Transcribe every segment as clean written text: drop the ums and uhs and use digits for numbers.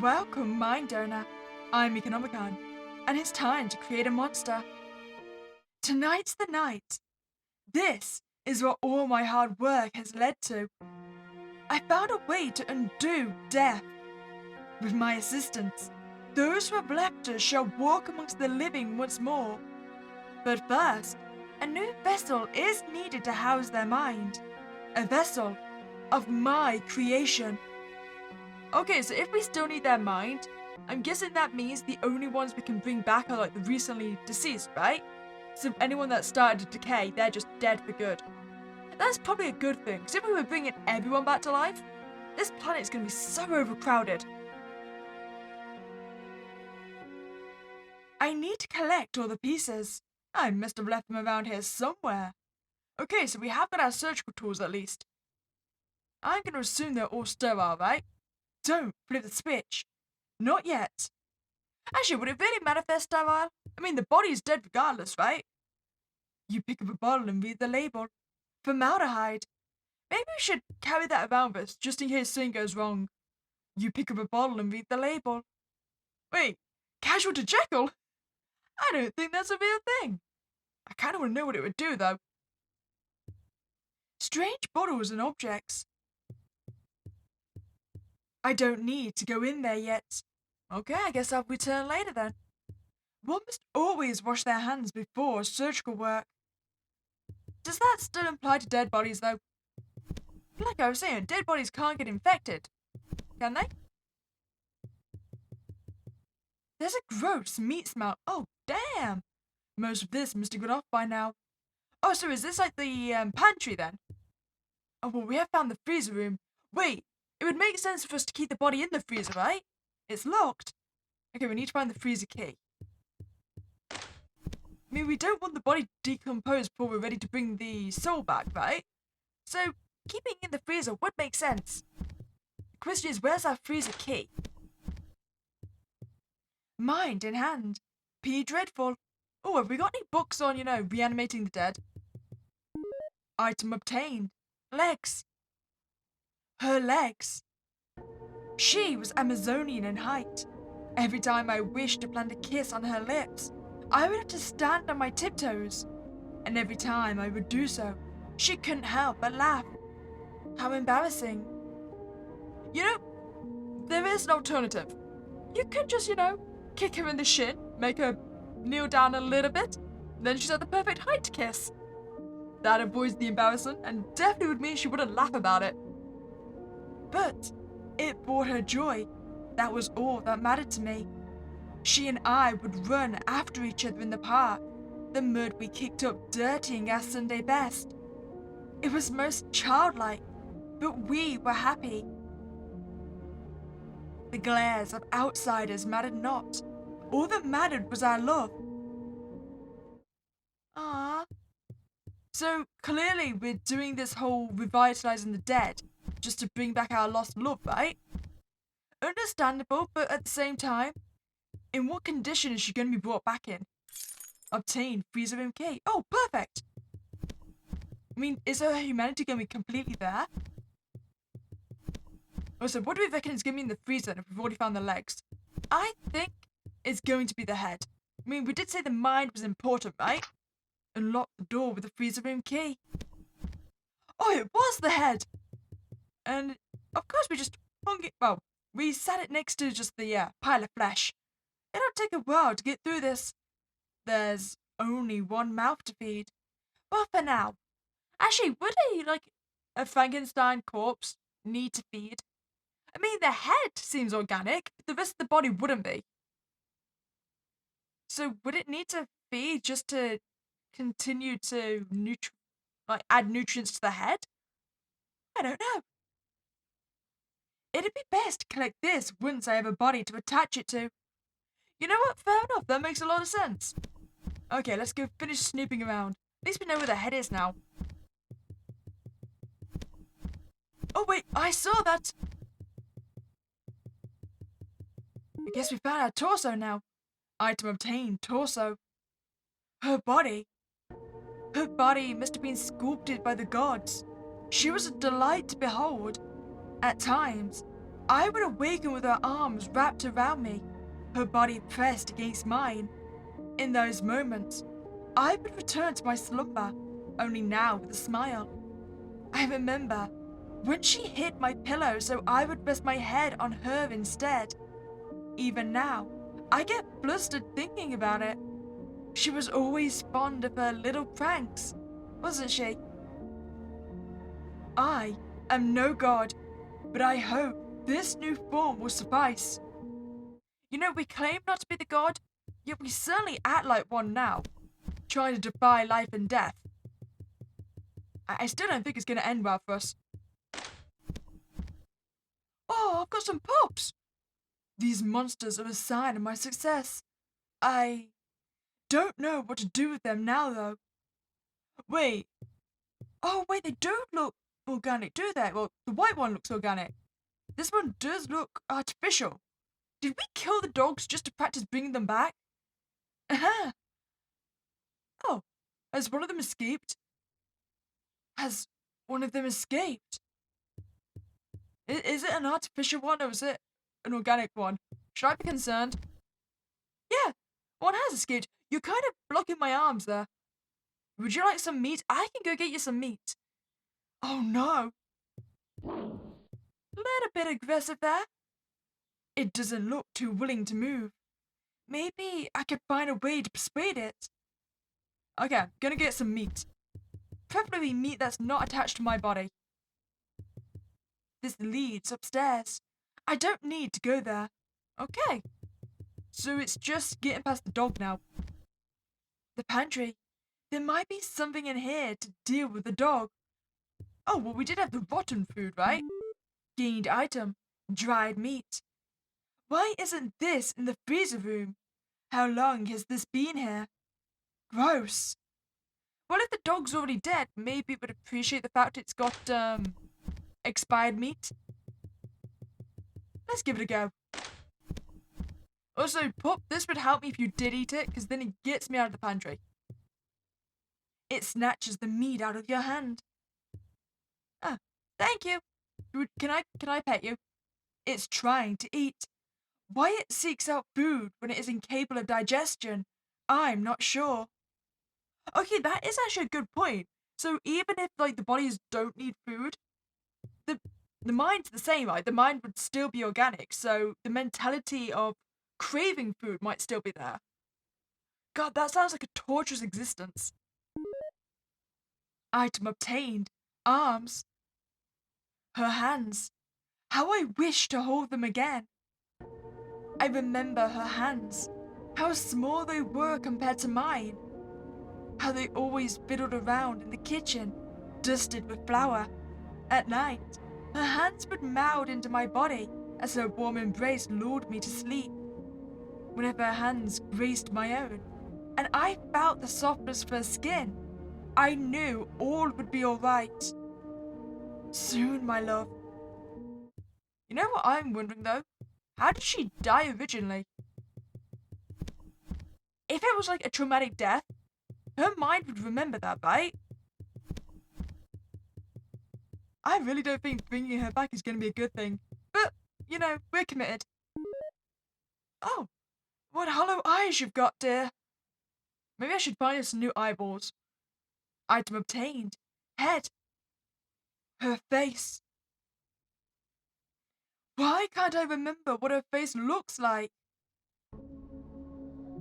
Welcome, Mind Donor. I'm Meeka Nomicon, and it's time to create a monster. Tonight's the night. This is what all my hard work has led to. I found a way to undo death. With my assistance, those who have left us shall walk amongst the living once more. But first, a new vessel is needed to house their mind. A vessel of my creation. Okay, so if we still need their mind, I'm guessing that means the only ones we can bring back are like the recently deceased, right? So anyone that started to decay, they're just dead for good. That's probably a good thing, because if we were bringing everyone back to life, this planet's going to be so overcrowded. I need to collect all the pieces. I must have left them around here somewhere. Okay, so we have got our surgical tools at least. I'm going to assume they're all sterile, right? Don't flip the switch. Not yet. Actually, would it really matter if they're sterile? I mean, the body's dead regardless, right? You pick up a bottle and read the label. Formaldehyde. Maybe we should carry that around with us, just in case something goes wrong. You pick up a bottle and read the label. Wait, Casual to Jekyll? I don't think that's a real thing. I kind of want to know what it would do, though. Strange bottles and objects. I don't need to go in there yet. Okay, I guess I'll return later then. One must always wash their hands before surgical work. Does that still apply to dead bodies, though? Like I was saying, dead bodies can't get infected, can they? There's a gross meat smell. Oh, damn! Most of this must have gone off by now. Oh, so is this like the pantry then? Oh, well, we have found the freezer room. Wait, it would make sense for us to keep the body in the freezer, right? It's locked. Okay, we need to find the freezer key. I mean, we don't want the body to decompose before we're ready to bring the soul back, right? So, keeping it in the freezer would make sense. The question is, where's our freezer key? Mind in hand. P. Dreadful. Oh, have we got any books on, reanimating the dead? Item obtained. Legs. Her legs. She was Amazonian in height. Every time I wished to plant a kiss on her lips, I would have to stand on my tiptoes. And every time I would do so, she couldn't help but laugh. How embarrassing. There is an alternative. You could just, kick her in the shin, make her kneel down a little bit, then she's at the perfect height to kiss. That avoids the embarrassment and definitely would mean she wouldn't laugh about it. But it brought her joy. That was all that mattered to me. She and I would run after each other in the park, the mud we kicked up dirtying our Sunday best. It was most childlike, but we were happy. The glares of outsiders mattered not. All that mattered was our love. Ah. So clearly we're doing this whole revitalizing the dead just to bring back our lost love, right? Understandable, but at the same time, in what condition is she going to be brought back in? Obtain freezer room key. Oh, perfect. I mean, is her humanity going to be completely there? Also, what do we reckon is going to be in the freezer if we've already found the legs? I think it's going to be the head. I mean, we did say the mind was important, right? Unlock the door with the freezer room key. Oh, it was the head! And, of course, we just hung it, well, we sat it next to just the pile of flesh. It'll take a while to get through this. There's only one mouth to feed. Well, for now. Actually, would a Frankenstein corpse need to feed? I mean, the head seems organic, but the rest of the body wouldn't be. So would it need to feed just to continue to add nutrients to the head? I don't know. It'd be best to collect this once I have a body to attach it to. You know what? Fair enough. That makes a lot of sense. Okay, let's go finish snooping around. At least we know where the head is now. Oh wait, I saw that. I guess we found our torso now. Item obtained, torso. Her body. Her body must have been sculpted by the gods. She was a delight to behold. At times, I would awaken with her arms wrapped around me, her body pressed against mine. In those moments, I would return to my slumber, only now with a smile. I remember when she hit my pillow so I would rest my head on her instead. Even now, I get flustered thinking about it. She was always fond of her little pranks, wasn't she? I am no god, but I hope this new form will suffice. You know, we claim not to be the god, yet we certainly act like one now, trying to defy life and death. I still don't think it's going to end well for us. Oh, I've got some pups! These monsters are a sign of my success. I don't know what to do with them now, though. Wait. Oh, wait, they don't look organic, do they? Well, the white one looks organic. This one does look artificial. Did we kill the dogs just to practice bringing them back? Aha! Oh, has one of them escaped? Has one of them escaped? Is it an artificial one or is it an organic one? Should I be concerned? Yeah, one has escaped. You're kind of blocking my arms there. Would you like some meat? I can go get you some meat. Oh no. Little bit aggressive there. It doesn't look too willing to move. Maybe I could find a way to persuade it. Okay, gonna get some meat. Preferably meat that's not attached to my body. This leads upstairs. I don't need to go there. Okay. So it's just getting past the dog now. The pantry. There might be something in here to deal with the dog. Oh, well, we did have the rotten food, right? Gained item. Dried meat. Why isn't this in the freezer room? How long has this been here? Gross. Well, if the dog's already dead, maybe it would appreciate the fact it's got, expired meat. Let's give it a go. Also, Pup, this would help me if you did eat it, because then it gets me out of the pantry. It snatches the meat out of your hand. Ah, thank you. Can I pet you? It's trying to eat. Why it seeks out food when it is incapable of digestion, I'm not sure. Okay, that is actually a good point. So even if, like, the bodies don't need food, the mind's the same, right? The mind would still be organic, so the mentality of craving food might still be there. God, that sounds like a torturous existence. Item obtained. Arms. Her hands. How I wish to hold them again. I remember her hands. How small they were compared to mine. How they always fiddled around in the kitchen, dusted with flour. At night, her hands would meld into my body as her warm embrace lulled me to sleep. Whenever her hands graced my own, and I felt the softness of her skin, I knew all would be alright. Soon, my love. You know what I'm wondering though? How did she die originally? If it was like a traumatic death, her mind would remember that, right? I really don't think bringing her back is going to be a good thing. But, you know, we're committed. Oh, what hollow eyes you've got, dear. Maybe I should find her some new eyeballs. Item obtained. Head. Her face. Why can't I remember what her face looks like?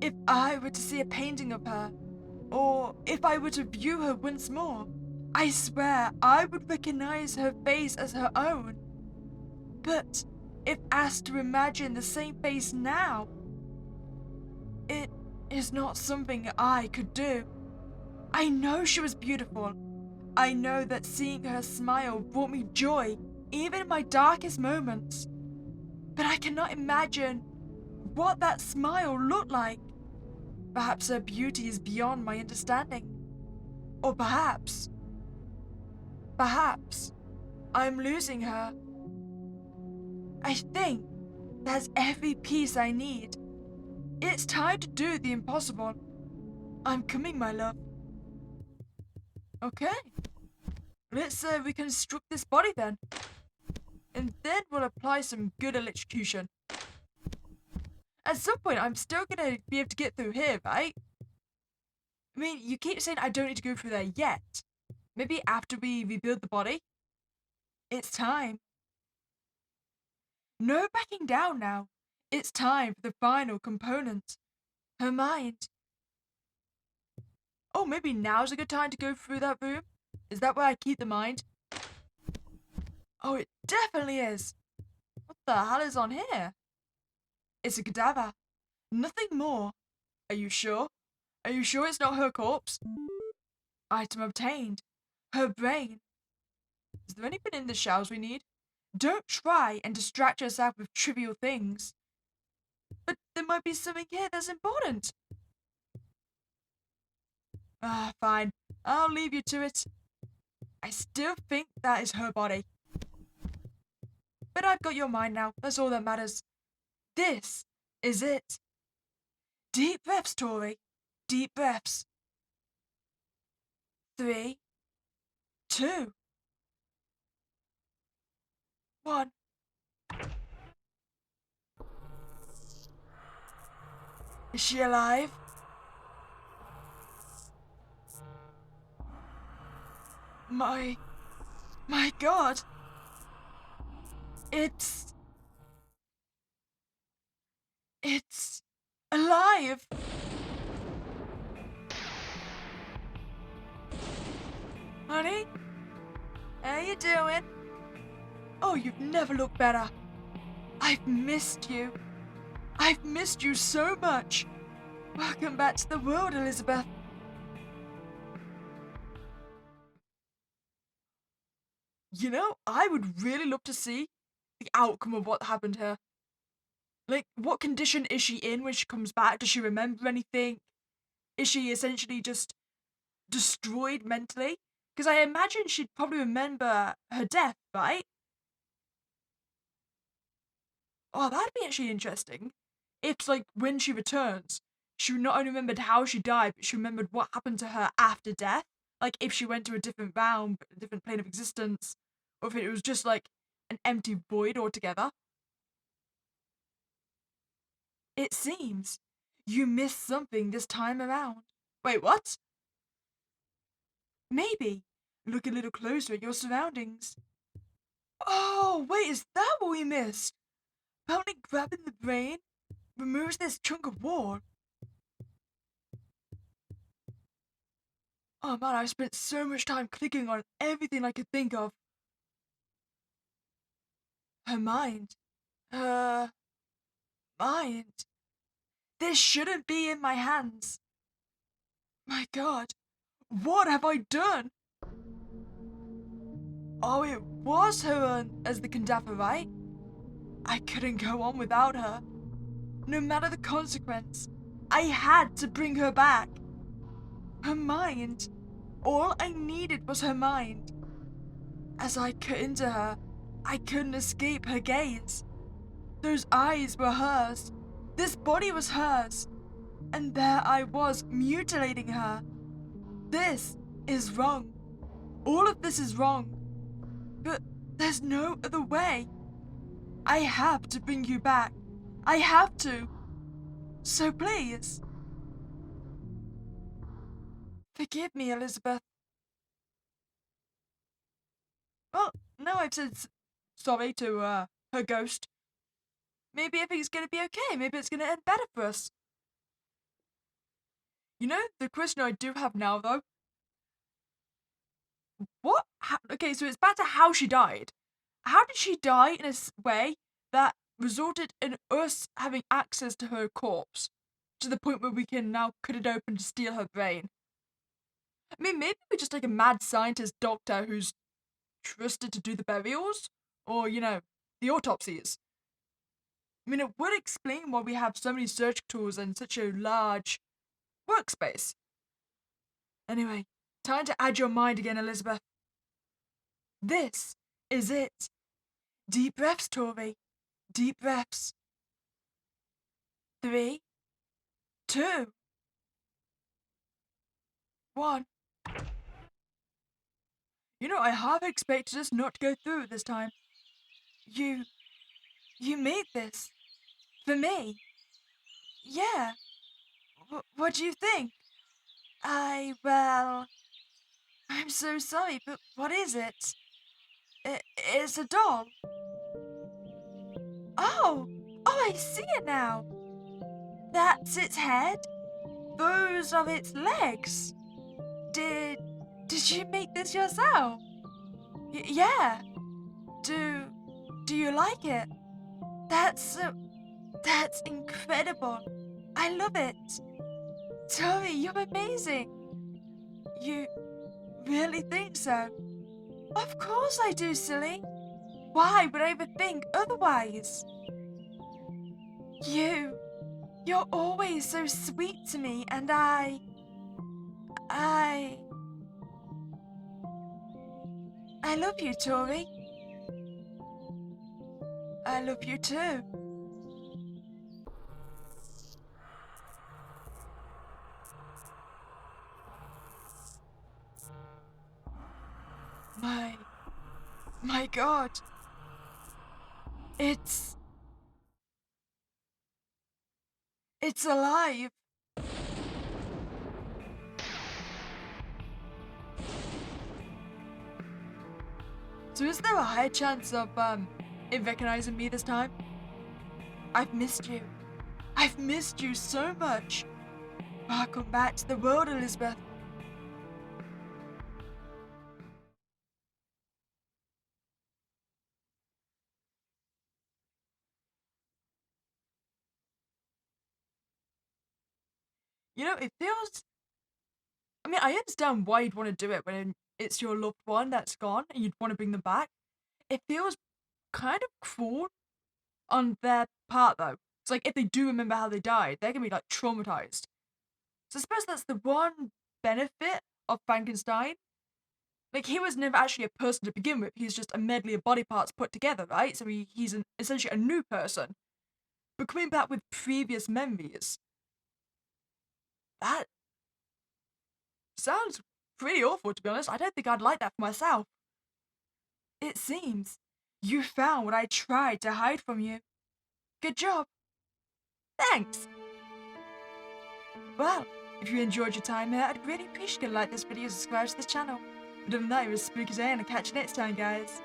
If I were to see a painting of her, or if I were to view her once more, I swear I would recognize her face as her own. But if asked to imagine the same face now, it is not something I could do. I know she was beautiful. I know that seeing her smile brought me joy, even in my darkest moments. But I cannot imagine what that smile looked like. Perhaps her beauty is beyond my understanding. Or perhaps I'm losing her. I think that's every piece I need. It's time to do the impossible. I'm coming, my love. Okay. Let's reconstruct this body then. and then we'll apply some good electrocution. At some point, I'm still gonna be able to get through here, right? I mean, you keep saying I don't need to go through there yet. Maybe after we rebuild the body? It's time. No backing down now. It's time for the final component. Her mind. Oh, maybe now's a good time to go through that room? Is that where I keep the mind? Oh, it definitely is. What the hell is on here? It's a cadaver. Nothing more. Are you sure? Are you sure it's not her corpse? Item obtained. Her brain. Is there anything in the shells we need? Don't try and distract yourself with trivial things. But there might be something here that's important. Ah, fine. I'll leave you to it. I still think that is her body. But I've got your mind now. That's all that matters. This is it. Deep breaths, Tori. Deep breaths. 3, 2, 1. Is she alive? My God. It's alive. Honey? How you doing? Oh, you've never looked better. I've missed you. I've missed you so much. Welcome back to the world, Elizabeth. You know, I would really love to see the outcome of what happened here. Like, what condition is she in when she comes back? Does she remember anything? Is she essentially just destroyed mentally? Because I imagine she'd probably remember her death, right? Oh, that'd be actually interesting. If, like, when she returns, she not only remembered how she died, but she remembered what happened to her after death. Like, if she went to a different realm, a different plane of existence, or if it was just, like, an empty void altogether. It seems you missed something this time around. Wait, what? Maybe. Look a little closer at your surroundings. Oh, wait, is that what we missed? Apparently grabbing the brain removes this chunk of wall. Oh man, I spent so much time clicking on everything I could think of. Her mind. Her mind. This shouldn't be in my hands. My God, what have I done? Oh, it was her as the cadaver, right? I couldn't go on without her. No matter the consequence, I had to bring her back. Her mind. All I needed was her mind. As I cut into her, I couldn't escape her gaze. Those eyes were hers. This body was hers. And there I was, mutilating her. This is wrong. All of this is wrong. But there's no other way. I have to bring you back. I have to. So please. Forgive me, Elizabeth. Well, now I've said sorry to her ghost. Maybe everything's gonna be okay. Maybe it's gonna end better for us. You know, the question I do have now, though. What? Okay, so it's back to how she died. How did she die in a way that resulted in us having access to her corpse? To the point where we can now cut it open to steal her brain. I mean, maybe we're just like a mad scientist doctor who's trusted to do the burials? Or, you know, the autopsies. I mean, it would explain why we have so many search tools and such a large workspace. Anyway, time to add your mind again, Elizabeth. This is it. Deep breaths, Tori. Deep breaths. 3, 2, 1. You know, I half expected us not to go through it this time. You, you made this for me? Yeah. What do you think? Well, I'm so sorry, but what is it? It's a doll. Oh, I see it now. That's its head. Those are its legs. Did, did you make this yourself? Yeah. Do, do you like it? That's incredible. I love it. Tori, you're amazing. You really think so? Of course I do, silly. Why would I ever think otherwise? You're always so sweet to me, and I, I love you, Tori. I love you too. My, my God. It's, it's alive. So is there a high chance of, it recognizing me this time? I've missed you. I've missed you so much. Welcome back to the world, Elizabeth. You know, it feels. I mean, I understand why you'd want to do it when it's your loved one that's gone and you'd want to bring them back. It feels kind of cruel on their part, though. It's like if they do remember how they died, they're gonna be like traumatized. So I suppose that's the one benefit of Frankenstein. Like he was never actually a person to begin with. He's just a medley of body parts put together, right? So he's essentially a new person. But coming back with previous memories, that sounds pretty awful, to be honest. I don't think I'd like that for myself. It seems you found what I tried to hide from you. Good job. Thanks. Well, if you enjoyed your time here, I'd really appreciate you to like this video and subscribe to this channel. But other than that, it was a spooky day and I'll catch you next time, guys.